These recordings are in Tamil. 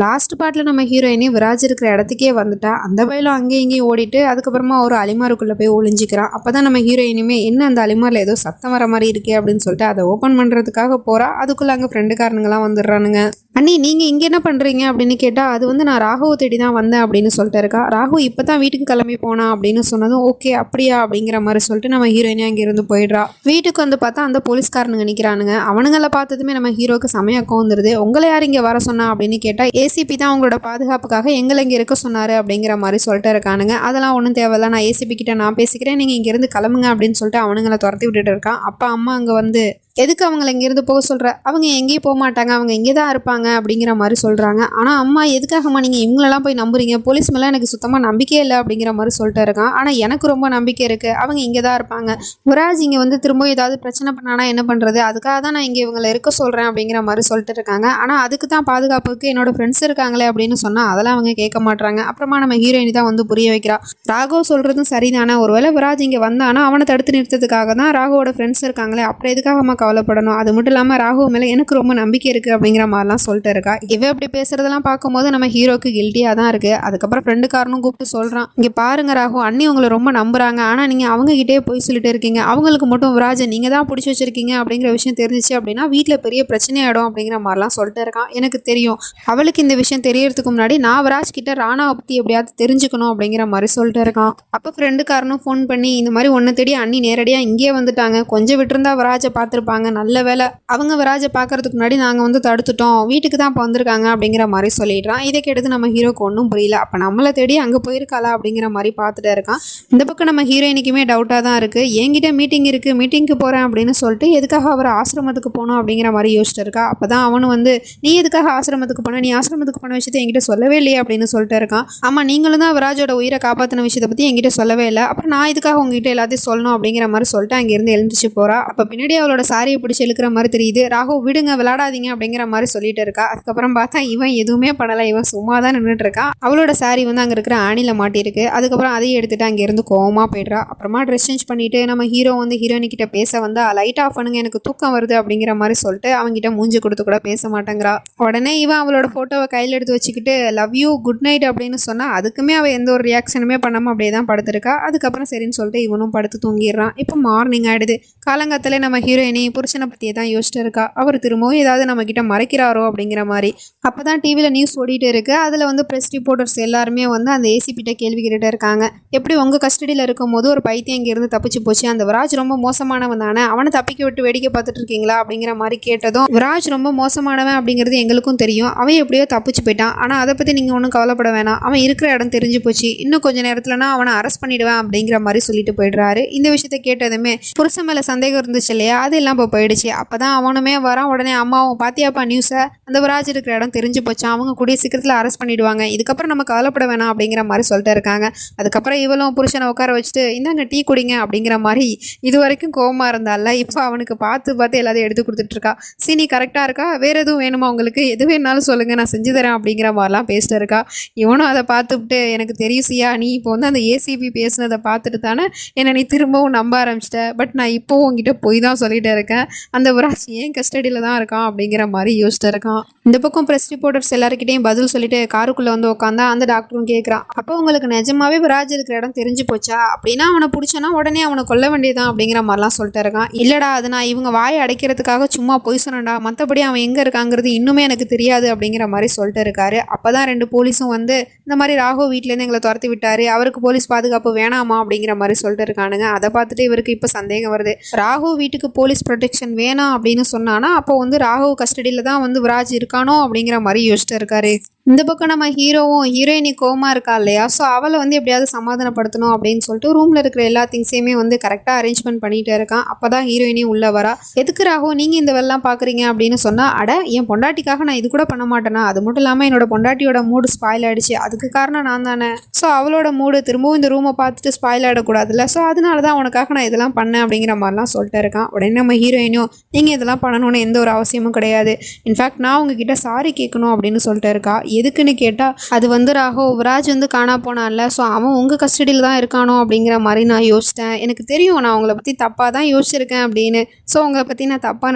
லாஸ்ட் பார்ட்ல நம்ம ஹீரோயினி விராஜ் இருக்கிற இடத்துக்கே வந்துட்டா. அந்த பயிலும் அங்கேயும் இங்கேயும் ஓடிட்டு அதுக்கப்புறமா ஒரு அலிமாருக்குள்ள போய் ஒளிஞ்சிக்கிறான். அப்பதான் நம்ம ஹீரோயினுமே என்ன அந்த அலிமாரில் ஏதோ சத்தம் வர மாதிரி இருக்கே அப்படின்னு சொல்லிட்டு அதை ஓப்பன் பண்றதுக்காக போறா. அதுக்குள்ள அங்கே ஃப்ரெண்டுக்காரனுங்களாம் வந்துடுறானுங்க. அண்ணி நீங்க இங்க என்ன பண்றீங்க அப்படின்னு கேட்டா, அது வந்து நான் ராகுவை தேடி தான் வந்தேன் அப்படின்னு சொல்லிட்டு இருக்கா. ராகு இப்பதான் வீட்டுக்கு கிளம்பி போனா அப்படின்னு சொன்னதும் ஓகே அப்படியா அப்படிங்கிற மாதிரி சொல்லிட்டு நம்ம ஹீரோயினி அங்க இருந்து போயிடுறா. வீட்டுக்கு வந்து பார்த்தா அந்த போலீஸ்காரனுங்க நிக்கிறானுங்க. அவனுங்களை பார்த்ததுமே நம்ம ஹீரோக்கு சமயம் வந்துருது. உங்களை யார் இங்க வர சொன்னா அப்படின்னு கேட்டா, ஏசிபி தான் உங்களோட பாதுகாப்புக்காக எங்களை இங்கே இருக்க சொன்னார் அப்படிங்கிற மாதிரி சொல்லிட்டு இருக்கானுங்க. அதெல்லாம் ஒன்றும் தேவையில்ல, நான் ஏசிபி கிட்ட நான் பேசிக்கிறேன், நீங்கள் இங்கேருந்து கிளம்புங்க அப்படின்னு சொல்லிட்டு அவனுங்களை துரத்தி விட்டுட்டு இருக்கான். அப்பா அம்மா அங்கே வந்து எதுக்கு அவங்கள இங்கேருந்து போக சொல்கிற, அவங்க எங்கேயும் போக மாட்டாங்க, அவங்க இங்கே தான் இருப்பாங்க அப்படிங்கிற மாதிரி சொல்கிறாங்க. ஆனால் அம்மா எதுக்காகம்மா நீங்கள் இவங்களெல்லாம் போய் நம்புறீங்க, போலீஸ் மேலே எனக்கு சுத்தமாக நம்பிக்கையே இல்லை அப்படிங்கிற மாதிரி சொல்லிட்டு இருக்கான். ஆனால் எனக்கு ரொம்ப நம்பிக்கை இருக்குது, அவங்க இங்கே தான் இருப்பாங்க. விராஜ் இங்கே வந்து திரும்ப ஏதாவது பிரச்சனை பண்ணானா என்ன பண்ணுறது, அதுக்காக தான் நான் இங்கே இவங்களை இருக்க சொல்கிறேன் அப்படிங்கிற மாதிரி சொல்லிட்டு இருக்காங்க. ஆனால் அதுக்கு தான் பாதுகாப்புக்கு என்னோட ஃப்ரெண்ட்ஸ் இருக்காங்களே அப்படின்னு சொன்னால் அதெல்லாம் அவங்க கேட்க மாட்டாங்க. அப்புறமா நம்ம ஹீரோயினி தான் வந்து புரிய வைக்கிறா. ராகவ் சொல்கிறதும் சரிதானே, ஒருவேளை விராஜ் இங்கே வந்தானா அவனை தடுத்து நிறுத்ததுக்காக தான் ராகுவோட ஃப்ரெண்ட்ஸ் இருக்காங்களே, அப்புறம் எதுக்காகமா கவலைப்படணும், அது மட்டும் இல்லாமல் ராகு மேலே எனக்கு ரொம்ப நம்பிக்கை இருக்குது அப்படிங்கிற மாதிரிலாம் சொல்லிட்டு இருக்கா. இவ இப்படி பேசுறதெல்லாம் பார்க்கும்போது நம்ம ஹீரோக்கு கில்ட்டியாக தான் இருக்குது. அதுக்கப்புறம் ஃப்ரெண்டுக்காரனும் கூப்பிட்டு சொல்கிறான், இங்கே பாருங்க ராகு, அண்ணி உங்களை ரொம்ப நம்புறாங்க, ஆனால் நீங்கள் அவங்ககிட்டே போய் சொல்லிட்டு இருக்கீங்க, அவங்களுக்கு மட்டும் விராஜை நீங்கள் தான் பிடிச்சி வச்சிருக்கீங்க அப்படிங்கிற விஷயம் தெரிஞ்சிச்சு அப்படின்னா வீட்டில் பெரிய பிரச்சனையாயிடும் அப்படிங்கிற மாதிரிலாம் சொல்லிட்டு இருக்கான். எனக்கு தெரியும், அவளுக்கு இந்த விஷயம் தெரியறதுக்கு முன்னாடி நான் விராஜ் கிட்ட ராணாவை பற்றி எப்படியாவது தெரிஞ்சுக்கணும் அப்படிங்கிற மாதிரி சொல்லிட்டு இருக்கான். அப்போ ஃப்ரெண்டுக்காரனும் ஃபோன் பண்ணி இந்த மாதிரி ஒன்று தேடி அண்ணி நேரடியாக இங்கே வந்துட்டாங்க, கொஞ்சம் விட்டுருந்தா விராஜை பார்த்துருப்பாங்க, நல்ல வேலை அவங்க விராஜை பார்க்கறதுக்கு முன்னாடி நாங்கள் வந்து தடுத்துட்டோம், வீட்டுக்கு தான் இப்போ வந்திருக்காங்க அப்படிங்கிற மாதிரி சொல்லிடுறான். இதை கேட்டது நம்ம ஹீரோக்கு ஒன்றும் புரியல. அப்போ நம்மளை தேடி அங்கே போயிருக்காளா அப்படிங்கிற மாதிரி பார்த்துட்டே இருக்கான். இந்த பக்கம் நம்ம ஹீரோயினுக்குமே டவுட்டாக தான் இருக்குது. என்கிட்ட மீட்டிங் இருக்குது, மீட்டிங்க்கு போகிறேன் அப்படின்னு சொல்லிட்டு எதுக்காக அவர் ஆசிரமத்துக்கு போகணும் அப்படிங்கிற மாதிரி யோசிச்சுட்டு இருக்கா. அப்போ தான் அவனு வந்து நீ எதுக்காக ஆசிரமத்துக்கு போன, நீ ஆசிரமத்துக்கு போன விஷயத்தை என்கிட்ட சொல்லவே இல்லையே அப்படின்னு சொல்லிட்டு இருக்கான். ஆமாம், நீங்களும் தான் விராஜோட உயிரை காப்பாற்றின விஷயத்தை பற்றி என்கிட்ட சொல்லவே இல்லை, அப்புறம் நான் இதுக்காக உங்ககிட்ட எல்லாத்தையும் சொல்லணும் அப்படிங்கிற மாதிரி சொல்லிட்டு அங்கேருந்து எழுந்துச்சு போகிறா. அப்போ பின்னாடி அவளோட சாரியை பிடிச்சி இழுக்கிற மாதிரி தெரியுது. ராகு விடுங்க, விளையாடாதீங்க அப்படிங்கிற மாதிரி சொல்லிட்டு இருக்கா. அதுக்கப்புறம் பார்த்தா இவன் எதுவுமே பண்ணலை, இவன் சும்மா தான் நின்றுட்டு இருக்கான். அவளோட சாரி வந்து அங்கே இருக்கிற ஆணியில் மாட்டியிருக்கு. அதுக்கப்புறம் அதையும் எடுத்துட்டு அங்கேருந்து கோவமாக போய்ட்றா. அப்புறமா ட்ரெஸ் சேஞ்ச் பண்ணிட்டு நம்ம ஹீரோ வந்து ஹீரோயினி கிட்ட பேச வந்தா லைட் ஆஃப் பண்ணுங்க, எனக்கு தூக்கம் வருது அப்படிங்கிற மாதிரி சொல்லிட்டு அவங்ககிட்ட மூஞ்சி கொடுத்து கூட பேச மாட்டேங்கிறா. உடனே இவன் அவளோட ஃபோட்டோவை கையில் எடுத்து வச்சுக்கிட்டு லவ் யூ குட் நைட் அப்படின்னு சொன்னால் அதுக்குமே அவள் எந்த ஒரு ரியாக்ஷனுமே பண்ணாமல் அப்படியே தான் படுத்திருக்கா. அதுக்கப்புறம் சரின்னு சொல்லிட்டு இவனும் படுத்து தூங்கிடுறான். இப்போ மார்னிங் ஆகிடுது. காலங்காலத்தில் நம்ம ஹீரோயினி புருஷனை பற்றியே தான் யோசிச்சுட்டு இருக்கா. அவர் திரும்பவும் ஏதாவது நம்ம கிட்ட மறைக்கிறாரோ அப்படிங்கிற மாதிரி. அப்பதான் டிவியில் நியூஸ் ஓடிட்டு இருக்கு. அதில் வந்து ப்ரெஸ் ரிப்போர்ட்டர்ஸ் எல்லாருமே வந்து அந்த ஏசிபிட்ட கேள்வி கேட்டுட்டு இருக்காங்க. எப்படி உங்கள் கஸ்டடியில் இருக்கும் போது ஒரு பைத்தியம் இங்கேருந்து தப்பிச்சு போச்சு, அந்த விராஜ் ரொம்ப மோசமானவன் தானே, அவனை தப்பிக்க விட்டு வேடிக்கை பார்த்துட்டு இருக்கீங்களா அப்படிங்கிற மாதிரி கேட்டதும், விராஜ் ரொம்ப மோசமானவன் அப்படிங்கிறது எங்களுக்கும் தெரியும், அவன் எப்படியோ தப்பிச்சு போயிட்டான், ஆனால் அதை பற்றி நீங்கள் ஒன்றும் கவலைப்பட வேணாம், அவன் இருக்கிற இடம் தெரிஞ்சு போச்சு, இன்னும் கொஞ்சம் நேரத்துலனா அவனை அரெஸ்ட் பண்ணிடுவேன் அப்படிங்கிற மாதிரி சொல்லிட்டு போயிடுறாரு. இந்த விஷயத்த கேட்டதுமே புருஷன் மேலே சந்தேகம் இருந்துச்சு இல்லையா, அதெல்லாம் இப்போ போயிடுச்சு. அப்போதான் அவனுமே வரான். உடனே அம்மாவும் பாத்தியாப்பா நியூஸை, அந்த விராஜ் இருக்கிற இடம் தெரிஞ்சு போச்சான், அவங்க கூடிய சீக்கிரத்தில் அரெஸ்ட் பண்ணிடுவாங்க, இதுக்கப்புறம் நம்ம கவலைப்பட வேணாம் அப்படிங்கிற மாதிரி சொல்லிட்டு இருக்காங்க. அதுக்கப்புறம் இவளும் புருஷனை உட்கார வச்சுட்டு இந்தாங்க டீ குடிங்க அப்படிங்கிற மாதிரி இது வரைக்கும் கோவமாக இருந்தால இப்போ அவனுக்கு பார்த்து பார்த்து எல்லாத்தையும் எடுத்து கொடுத்துட்ருக்கா. சீனி கரெக்டாக இருக்கா, வேறு எதுவும் வேணுமா உங்களுக்கு, எது வேணாலும் சொல்லுங்கள் நான் செஞ்சு தரேன் அப்படிங்கிற மாதிரிலாம் பேசிட்டு இருக்கா. இவனும் அதை பார்த்துவிட்டு எனக்கு தெரியும் சியா, நீ இப்போ வந்து அந்த ஏசிபி பேசுனதை பார்த்துட்டு தானே என்னை நீ திரும்பவும் நம்ப ஆரம்பிச்சிட்ட, பட் நான் இப்போவும் உங்ககிட்ட போய் தான் சொல்லிகிட்டே இருக்கேன், அந்த விராஜ் ஏன் கஸ்டடியில் தான் இருக்கான் அப்படிங்கிற மாதிரி யோசிச்சுட்டு இருக்கான். இந்த பக்கம் ப்ரெஸ் ரிப்போர்ட்டர்ஸ் எல்லாருக்கிட்டையும் பதில் சொல்லிட்டு காருக்குள்ளே வந்து உட்காந்தா அந்த டாக்டரும் கேட்குறான், அப்போ உங்களுக்கு நிஜமாவே விராஜ் இருக்கிற இடம் தெரிஞ்சு போச்சா, அப்படின்னா அவனை பிடிச்சனா உடனே அவனை கொல்ல வேண்டியதான் அப்படிங்கிற மாதிரிலாம் சொல்லிட்டு இருக்கான். இல்லடா, அது நான் இவங்க வாயை அடைக்கிறதுக்காக சும்மா பொய் சொன்னடா, மற்றபடி அவன் எங்கே இருக்காங்கிறது இன்னுமே எனக்கு தெரியாது அப்படிங்கிற மாதிரி சொல்லிட்டு இருக்காரு. அப்போ தான் 2 போலீஸும் வந்து இந்த மாதிரி ராகு வீட்டிலேருந்து எங்களை துரத்தி விட்டாரு, அவருக்கு போலீஸ் பாதுகாப்பு வேணாமா அப்படிங்கிற மாதிரி சொல்லிட்டு இருக்கானுங்க. அதை பார்த்துட்டு இவருக்கு இப்போ சந்தேகம் வருது, ராகு வீட்டுக்கு போலீஸ் ப்ரொடெக்ஷன் வேணாம் அப்படின்னு சொன்னானா அப்போ வந்து ராகு கஸ்டடியில் தான் வந்து விராஜ் இருக்கானோ அப்படிங்கிற மாதிரி யோசிச்சுட்டு இருக்காரு. இந்த பக்கம் நம்ம ஹீரோவும் ஹீரோயினி கோமா இருக்கா இல்லையா, ஸோ அவளை வந்து எப்படியாவது சமாதானப்படுத்தணும் அப்படின்னு சொல்லிட்டு ரூமில் இருக்கிற எல்லா திங்ஸையுமே வந்து கரெக்டாக அரேஞ்ச்மெண்ட் பண்ணிகிட்டே இருக்கான். அப்போ தான் ஹீரோயினி உள்ளே வரா. எதுக்கு ராகு நீங்கள் இந்த வெள்ளம் பார்க்குறீங்க அப்படின்னு சொன்னால், அட என் பொண்டாட்டிக்காக நான் இது கூட பண்ண மாட்டேனா, அது மட்டும் இல்லாமல் என்னோட பொண்டாட்டியோட மூடு ஸ்பாயில் ஆகிடுச்சு, அதுக்கு காரணம் நான் தானே, ஸோ அவளோட மூடு திரும்பவும் இந்த ரூமை பார்த்துட்டு ஸ்பாயில் ஆகிடக்கூடாதுல்ல, ஸோ அதனால தான் உனக்காக நான் இதெல்லாம் பண்ணேன் அப்படிங்கிற மாதிரிலாம் சொல்லிட்டு இருக்கான். உடனே நம்ம ஹீரோயினும் நீங்கள் இதெல்லாம் பண்ணணும்னு எந்த ஒரு அவசியமும் கிடையாது, இன்ஃபேக்ட் நான் உங்ககிட்ட சாரி கேட்கணும் அப்படின்னு சொல்லிட்டு இருக்கா. எதுக்குன்னு கேட்டால் அது வந்து ராகவ் விராஜ் வந்து காணா போனான்ல, ஸோ அவன் உங்கள் கஸ்டடியில் தான் இருக்கானோ அப்படிங்கிற மாதிரி நான் யோசித்தேன். எனக்கு தெரியும் நான் உங்களை பற்றி தப்பாக தான் யோசிச்சிருக்கேன் அப்படின்னு. ஸோ உங்களை பற்றி நான் தப்பாக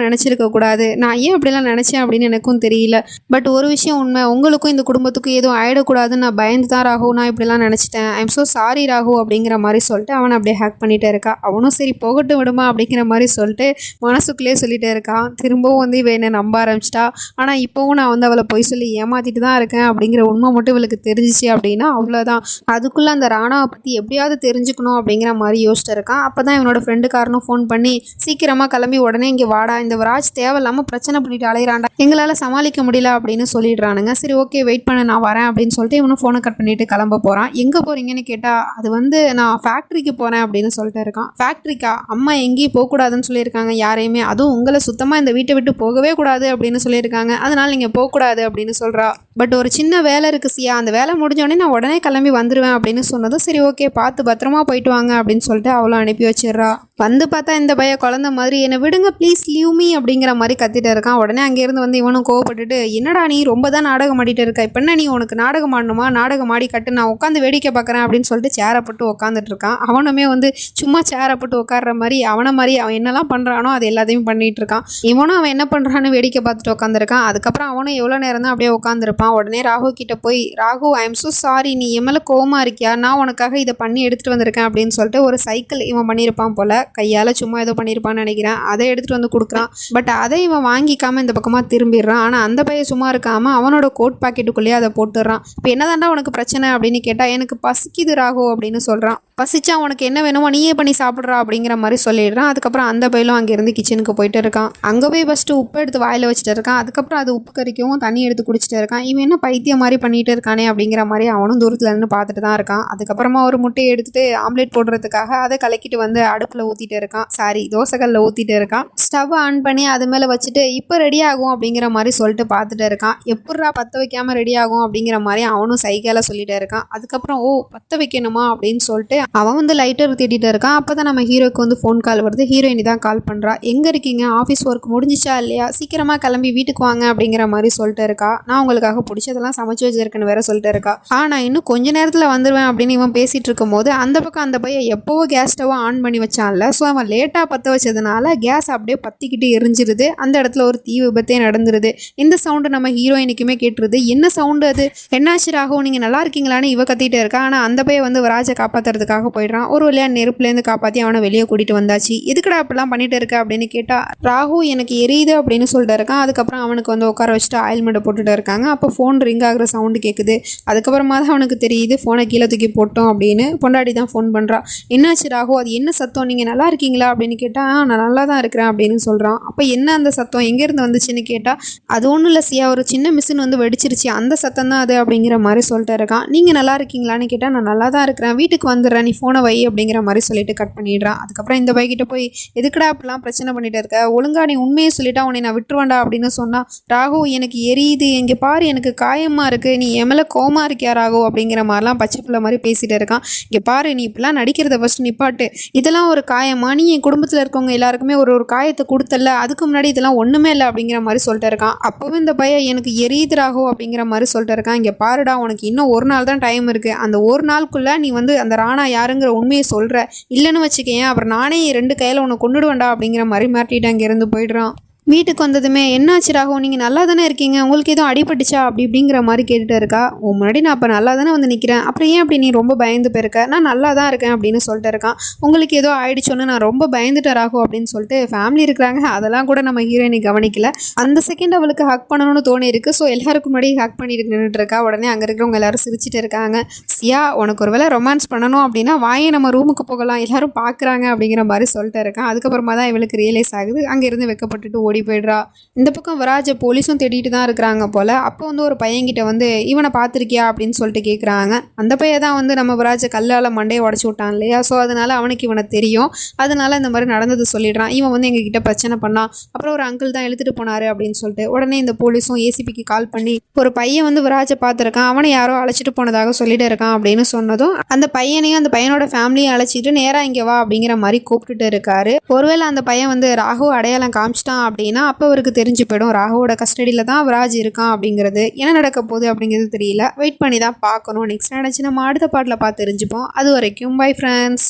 நினச்சிருக்க கூடாது. நான் ஏன் அப்படிலாம் நினச்சேன் அப்படின்னு எனக்கும் தெரியல. பட் ஒரு விஷயம் உண்மை, உங்களுக்கும் இந்த குடும்பத்துக்கும் எதுவும் ஆகிடக்கூடாதுன்னு நான் பயந்து தான் ராகவ் நான் இப்படிலாம் நினச்சிட்டேன். ஐம் ஸோ சாரி ராகவ் அப்படிங்கிற மாதிரி சொல்லிட்டு அவனை அப்படியே ஹேக் பண்ணிகிட்டே இருக்கா. அவனும் சரி போகட்டும் விடுமா அப்படிங்கிற மாதிரி சொல்லிட்டு மனசுக்குள்ளேயே சொல்லிகிட்டே இருக்கான். திரும்பவும் வந்து இவ என்னை நம்ப ஆரம்பிச்சிட்டா. ஆனால் இப்போவும் நான் வந்து அவளை பொய் சொல்லி ஏமாற்றிட்டு தான் இருக்கேன் அப்படிங்கிற உண்மை மட்டும் இவளுக்கு தெரிஞ்சிச்சு அப்படின்னா அவ்வளோதான். அதுக்குள்ளே அந்த ராணாவை பற்றி எப்படியாவது தெரிஞ்சுக்கணும் அப்படிங்கிற மாதிரி யோசிச்சுட்டு இருக்கான். அப்போ தான் இவனோட ஃப்ரெண்டுக்காரனும் ஃபோன் பண்ணி சீக்கிரமாக கிளம்பி உடனே இங்கே வாடா, இந்த விராஜ் தேவையில்லாமல் பிரச்சனை பண்ணிட்டு அலையிறான்டா, எங்களால் சமாளிக்க முடியல அப்படின்னு சொல்லிடுறானுங்க. சரி ஓகே வெயிட் பண்ண நான் வரேன் அப்படின்னு சொல்லிட்டு இவனும் ஃபோனை கட் பண்ணிட்டு கிளம்ப போகிறான். எங்கே போகிறீங்கன்னு கேட்டால் அது வந்து நான் ஃபேக்ட்ரிக்கு போகிறேன் அப்படின்னு சொல்லிட்டு இருக்கான். ஃபேக்ட்ரிக்கா? அம்மா எங்கேயும் போகக்கூடாதுன்னு சொல்லியிருக்காங்க யாரையுமே, அதுவும் உங்களை சுத்தமாக இந்த வீட்டை விட்டு போகவே கூடாது அப்படின்னு சொல்லியிருக்காங்க, அதனால் நீங்கள் போகக்கூடாது அப்படின்னு சொல்கிறா. பட் ஒரு சின்ன வேலை இருக்குது சியா, அந்த வேலை முடிஞ்சோடனே நான் உடனே கிளம்பி வந்துடுவேன் அப்படின்னு சொன்னதும் சரி ஓகே பார்த்து பத்திரமா போயிட்டு வாங்க அப்படின்னு சொல்லிட்டு அவளும் அனுப்பி வச்சிடுறா. வந்து பார்த்தா இந்த பையன் குழந்த மாதிரி என்னை விடுங்க ப்ளீஸ் லீவ் மீ அப்படிங்கிற மாதிரி கத்திட்டு இருக்கான். உடனே அங்கேருந்து வந்து இவனும் கோவப்பட்டுட்டு என்னடா நீ ரொம்ப தான் நாடகம் ஆடிட்டு இருக்க, இப்போ என்ன நீ உனக்கு நாடகம் ஆடணுமா, நாடகம் ஆடி கட்டு, நான் உட்காந்து வேடிக்கை பார்க்குறேன் அப்படின்னு சொல்லிட்டு சேரை போட்டு உட்காந்துட்டு இருக்கான். அவனுமே வந்து சும்மா சேரை போட்டு உட்கார்ற மாதிரி அவனை மாதிரி அவன் என்னெல்லாம் பண்ணுறானோ அது எல்லாத்தையும் பண்ணிட்டு இருக்கான். இவனும் அவன் என்ன பண்ணுறான்னு வேடிக்கை பார்த்துட்டு உட்காந்துருக்கான். அதுக்கப்புறம் அவனும் எவ்வளோ நேரம் தான் அப்படியே உட்காந்துருப்பான். உடனே ராகு கிட்ட போய் Rahu I am so sorry, நீ என் மேலே கோவமா இருக்கியா, நான் உனக்காக இதை பண்ணி எடுத்துகிட்டு வந்திருக்கேன் அப்படின்னு சொல்லிட்டு ஒரு சைக்கிள் இவன் பண்ணியிருப்பான் போல், கையால் சும்மா ஏதோ பண்ணியிருப்பான்னு நினைக்கிறேன். அதை எடுத்துகிட்டு வந்து கொடுக்குறான். பட் அதை இவன் வாங்கிக்காமல் இந்த பக்கமாக திரும்பிடுறான். ஆனால் அந்த பையன் சும்மா இருக்காமல் அவனோட கோட் பாக்கெட்டுக்குள்ளேயே அதை போட்டுடுறான். இப்போ என்னதாண்டா உனக்கு பிரச்சனை அப்படின்னு கேட்டால் எனக்கு பசிக்குது ராகு அப்படின்னு சொல்கிறான். பசிச்சா உனக்கு என்ன வேணுமோ நீயே பண்ணி சாப்பிட்றா அப்படிங்கிற மாதிரி சொல்லிடுறான். அதுக்கப்புறம் அந்த பையலும் அங்கேருந்து கிச்சனுக்கு போயிட்டு இருக்கான். அங்கே போய் ஃபஸ்ட்டு உப்பு எடுத்து வாயில் வச்சுட்டு இருக்கான். அதுக்கப்புறம் அது உப்பு கறிக்கவும் தண்ணி எடுத்து குடிச்சிட்டு இருக்கான். இவன் என்ன பைத்தியம் மாதிரி பண்ணிட்டு இருக்கானே அப்படிங்கிற மாதிரி அவனும் தூரத்தில் இருந்து பார்த்துட்டு தான் இருக்கான். அதுக்கப்புறமா ஒரு முட்டையை எடுத்துட்டு ஆம்லேட் போடுறதுக்காக அதை கலக்கிட்டு வந்து அடுப்பில் ஊற்றிட்டு இருக்கான். தோசைகளில் ஊற்றிட்டு இருக்கான். ஸ்டவ் ஆன் பண்ணி அது மேலே வச்சுட்டு இப்போ ரெடி ஆகும் அப்படிங்கிற மாதிரி சொல்லிட்டு பார்த்துட்டு இருக்கான். எப்பட்றா பற்ற வைக்காமல் ரெடி ஆகும் அப்படிங்கிற மாதிரி அவனும் சைக்கிளாக சொல்லிட்டு இருக்கான். அதுக்கப்புறம் ஓ பற்ற வைக்கணுமா அப்படின்னு சொல்லிட்டு அவன் வந்து லைட்டர் தேடிட்டு இருக்கான். அப்போ தான் நம்ம ஹீரோக்கு வந்து ஃபோன் கால் வருது. ஹீரோயினி தான் கால் பண்ணுறா. எங்கே இருக்கீங்க, ஆஃபீஸ் ஒர்க் முடிஞ்சிச்சா இல்லையா, சீக்கிரமாக கிளம்பி வீட்டுக்கு வாங்க அப்படிங்கிற மாதிரி சொல்லிட்டு இருக்கா. நான் உங்களுக்காக பிடிச்சதெல்லாம் சமைச்சு வச்சிருக்கேன்னு வேற சொல்லிட்டு இருக்கா. நான் இன்னும் கொஞ்ச நேரத்தில் வந்துடுவேன் அப்படின்னு இவன் பேசிகிட்டு இருக்கும் போது அந்த பக்கம் அந்த பையன் எப்போவோ கேஸ் ஸ்டவ்வை ஆன் பண்ணி வச்சான்ல, ஸோ அவன் லேட்டாக பற்ற வச்சதுனால கேஸ் அப்படியே பற்றிக்கிட்டு எரிஞ்சிருது. அந்த இடத்துல ஒரு தீ விபத்தே நடந்துருது. இந்த சவுண்டு நம்ம ஹீரோயினுக்குமே கேட்டுருது. என்ன சவுண்டு அது, என்னாச்சு ராகு நீங்கள் நல்லா இருக்கீங்களான்னு இவ கத்திட்டே இருக்கா. ஆனால் அந்த பையன் வந்து விராஜை காப்பாற்றுறதுக்காக போயிடுறான். ஒரு வழியா நெருப்புலேருந்து காப்பாற்றி அவனை வெளியே கூட்டிகிட்டு வந்தாச்சு. எதுக்கடா அப்படிலாம் பண்ணிட்டு இருக்க அப்படின்னு கேட்டால் ராகு எனக்கு எரியுது அப்படின்னு சொல்லிட்டு இருக்கான். அதுக்கப்புறம் அவனுக்கு வந்து உட்கார வச்சுட்டு ஆயில்மெண்ட்டை போட்டுட்டு இருக்காங்க. அப்போ ஃபோன் ரிங் ஆகிற சவுண்டு கேட்குது. அதுக்கப்புறமா தான் அவனுக்கு தெரியுது ஃபோனை கீழே தூக்கி போட்டோம் அப்படின்னு. பொண்டாடி தான் ஃபோன் பண்ணுறா. என்னாச்சு ராகு, அது என்ன சத்தம், நீங்கள் நல்லா இருக்கீங்களா அப்படின்னு கேட்டால் நான் நல்லா தான் இருக்கிறேன் அப்படின்னு சொல்கிறான். அப்போ என்ன அந்த சத்தம் எங்கேருந்து வந்துச்சுன்னு கேட்டால் அது ஒன்றும் இல்லை சியா, ஒரு சின்ன மிஷின் வந்து வெடிச்சிருச்சு, அந்த சத்தம் தான் அது அப்படிங்கிற மாதிரி சொல்லிட்டு இருக்கான். நீங்கள் நல்லா இருக்கீங்களான்னு கேட்டால் நான் நல்லா தான் இருக்கிறேன், வீட்டுக்கு வந்துடுறேன், நீ ஃபோனை வை அப்படிங்கிற மாதிரி சொல்லிட்டு கட் பண்ணிடுறான். அதுக்கப்புறம் இந்த பைக்கிட்ட போய் எதுக்கடா அப்படிலாம் பிரச்சனை பண்ணிட்டு இருக்க, ஒழுங்கா நீ உண்மையை சொல்லிட்டா உன்னை நான் விட்டுருவேண்டா அப்படின்னு சொன்னால் ராகு எனக்கு எரியுது, இங்கே பாரு எனக்கு காயமாக இருக்குது, நீ எம்எல்ஏ கோமா இருக்கியா ராகு அப்படிங்கிற மாதிரிலாம் பச்சை பிள்ளை மாதிரி பேசிகிட்டு இருக்கான். இங்கே பாரு நீ இப்படிலாம் நடிக்கிறத ஃபஸ்ட்டு நிப்பாட்டு, இதெல்லாம் ஒரு காயமா, நீ என் குடும்பத்தில் இருக்கவங்க எல்லாருக்குமே ஒரு காயத்தை கொடுத்தல, அதுக்கு முன்னாடி இதெல்லாம் ஒன்றுமே இல்லை அப்படிங்கிற மாதிரி சொல்லிட்டு இருக்கான். அப்போவும் இந்த பையன் எனக்கு எரியுது ராகு அப்படிங்கிற மாதிரி சொல்லிட்டு இருக்கான். இங்கே பாருடா உனக்கு இன்னும் ஒரு நாள் தான் டைம் இருக்குது, அந்த ஒரு நாளுக்குள்ளே நீ வந்து அந்த ராணா யாருங்கிற உண்மையை சொல்கிற, இல்லைன்னு வச்சுக்கேன் அப்புறம் நானே 2 கையில் உன்னை கொண்டுடுவேண்டா அப்படிங்கிற மாதிரி மாட்டிட்டு அங்கேருந்து போயிடுறான். வீட்டுக்கு வந்ததுமே என்னாச்சு ராகு நீங்கள் நல்லா தானே இருக்கீங்க, உங்களுக்கு எதுவும் அடிபட்டுச்சா அப்படி இப்படிங்கிற மாதிரி கேட்டுட்டு இருக்கா. உன் முன்னாடி நான் அப்போ நல்லா தானே வந்து நிற்கிறேன், அப்புறம் ஏன் அப்படி நீ ரொம்ப பயந்து போயிருக்க, நான் நல்லா தான் இருக்கேன் அப்படின்னு சொல்லிட்டு இருக்கான். உங்களுக்கு ஏதோ ஆயிடுச்சோன்னு நான் ரொம்ப பயந்துட்டேன் ராகு அப்படின்னு சொல்லிட்டு ஃபேமிலி இருக்கிறாங்க, அதெல்லாம் கூட நம்ம ஹீரோயினி கவனிக்கல. அந்த செகண்ட் அவளுக்கு ஹக் பண்ணணும்னு தோணி இருக்கு. ஸோ எல்லாருக்கும் முன்னாடி ஹக் பண்ணிட்டு நின்றுட்டு இருக்கா. உடனே அங்கே இருக்கிறவங்க எல்லாரும் சிரிச்சிட்டு இருக்காங்க. சியா உனக்கு ஒரு வேளை ரொமான்ஸ் பண்ணணும் அப்படின்னா வாயே நம்ம ரூமுக்கு போகலாம், எல்லாரும் பார்க்குறாங்க அப்படிங்கிற மாதிரி சொல்லிட்டு இருக்கான். அதுக்கப்புறமா தான் இவளுக்கு ரியலைஸ் ஆகுது. அங்கேருந்து வெக்கப்பட்டுட்டு ஓடி போயிடுறா. இந்த பக்கம் விராஜ போலீஸும் தேடிட்டு தான் இருக்கிறாங்க போல. அப்போ வந்து ஒரு பையன்கிட்ட வந்து இவனை பார்த்துருக்கியா அப்படின்னு சொல்லிட்டு கேட்குறாங்க. அந்த பையன் தான் வந்து நம்ம விராஜ கல்லால் மண்டையை உடச்சி விட்டான் இல்லையா, ஸோ அதனால அவனுக்கு இவனை தெரியும். அதனால இந்த மாதிரி நடந்தது சொல்லிடுறான். இவன் வந்து எங்ககிட்ட பிரச்சனை பண்ணான், அப்புறம் ஒரு அங்கிள் தான் இழுத்துட்டு போனாரு அப்படின்னு சொல்லிட்டு. உடனே இந்த போலீஸும் ஏசிபிக்கு கால் பண்ணி ஒரு பையன் வந்து விராஜை பார்த்துருக்கான், அவனை யாரோ அழைச்சிட்டு போனதாக சொல்லிட்டு இருக்கான் அப்படின்னு சொன்னதும் அந்த பையனையும் அந்த பையனோட ஃபேமிலியும் அழைச்சிட்டு நேராக இங்கே வா அப்படிங்கிற மாதிரி கூப்பிட்டுட்டு இருக்காரு. ஒருவேளை அந்த பையன் வந்து ராகு அடையாளம் காமிச்சிட்டான் அப்படி பார்த்தீங்கன்னா அப்போ அவருக்கு தெரிஞ்சு போயிடும் ராகுவோட கஸ்டடியில் தான் விராஜ் இருக்கான் அப்படிங்கிறது. என்ன நடக்க போகுது அப்படிங்கிறது தெரியல. வெயிட் பண்ணி தான் பார்க்கணும். நெக்ஸ்ட் நினச்சி நம்ம அடுத்த பாட்டில் பார்த்து தெரிஞ்சுப்போம். அது வரைக்கும் பை ஃப்ரெண்ட்ஸ்.